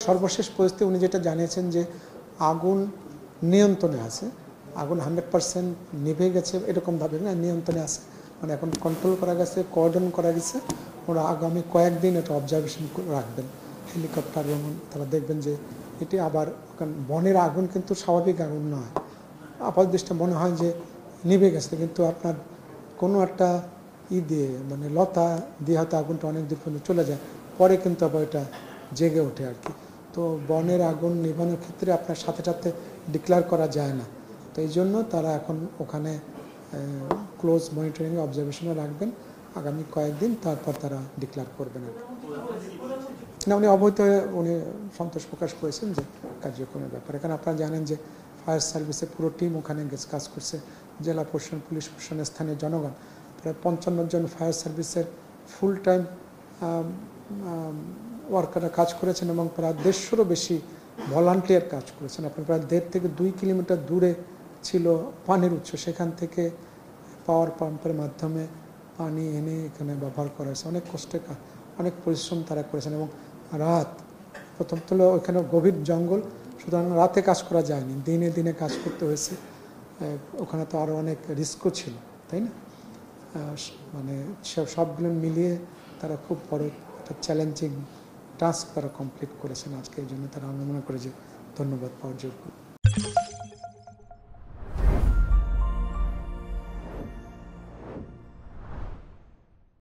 সর্বশেষ পরিস্থিতি উনি যেটা জানিয়েছেন যে আগুন নিয়ন্ত্রণে আছে, আগুন 100% নিভে গেছে এরকমভাবে না, নিয়ন্ত্রণে আছে, মানে এখন কন্ট্রোল করা গেছে, কোঅর্ডিনেট করা গেছে। ওরা আগামী কয়েকদিন এটা অবজারভেশন রাখবেন হেলিকপ্টার, এবং তারা দেখবেন যে এটি আবার, কারণ বনের আগুন কিন্তু স্বাভাবিক আগুন নয়, আপাতদৃষ্টি মনে হয় যে নিভে গেছে, কিন্তু আপনার কোনো একটা দিয়ে মানে লতা দিয়ে হয়তো আগুনটা অনেক দূর পর্যন্ত চলে যায়, পরে কিন্তু আবার এটা জেগে ওঠে আর কি। তো বনের আগুন নিভানোর ক্ষেত্রে আপনার সাথে সাথে ডিক্লেয়ার করা যায় না, তো এই জন্য তারা এখন ওখানে ক্লোজ মনিটরিং অবজারভেশনে রাখবেন আগামী কয়েকদিন, তারপর তারা ডিক্লেয়ার করবেন আর না। উনি অবহিত হয়ে উনি সন্তোষ প্রকাশ করেছেন যে কার্যক্রমের ব্যাপারে, কারণ আপনারা জানেন যে ফায়ার সার্ভিসের পুরো টিম ওখানে কাজ করছে, জেলা প্রশাসন, পুলিশ প্রশাসনের, স্থানীয় জনগণ, প্রায় 55 জন ফায়ার সার্ভিসের ফুল টাইম ওয়ার্কাররা কাজ করেছেন, এবং প্রায় 150-রও বেশি ভলান্টিয়ার কাজ করেছেন। আপনার প্রায় 1.5 থেকে 2 কিলোমিটার দূরে ছিল পানির উৎস, সেখান থেকে পাওয়ার পাম্পের মাধ্যমে পানি এনে এখানে ব্যবহার করা হয়েছে। অনেক কষ্টে, অনেক পরিশ্রম তারা করেছেন, এবং রাত, প্রথম তো ওখানে গভীর জঙ্গল, সুতরাং রাতে কাজ করা যায়নি, দিনে দিনে কাজ করতে হয়েছে। ওখানে তো আরও অনেক রিস্কও ছিল, তাই না? মানে সবগুলো মিলিয়ে তারা খুব বড় একটা চ্যালেঞ্জিং টাস্ক তারা কমপ্লিট করেছেন আজকে। এই জন্য তারা, আমি মনে করি যে ধন্যবাদ পাওয়ার যোগ্য।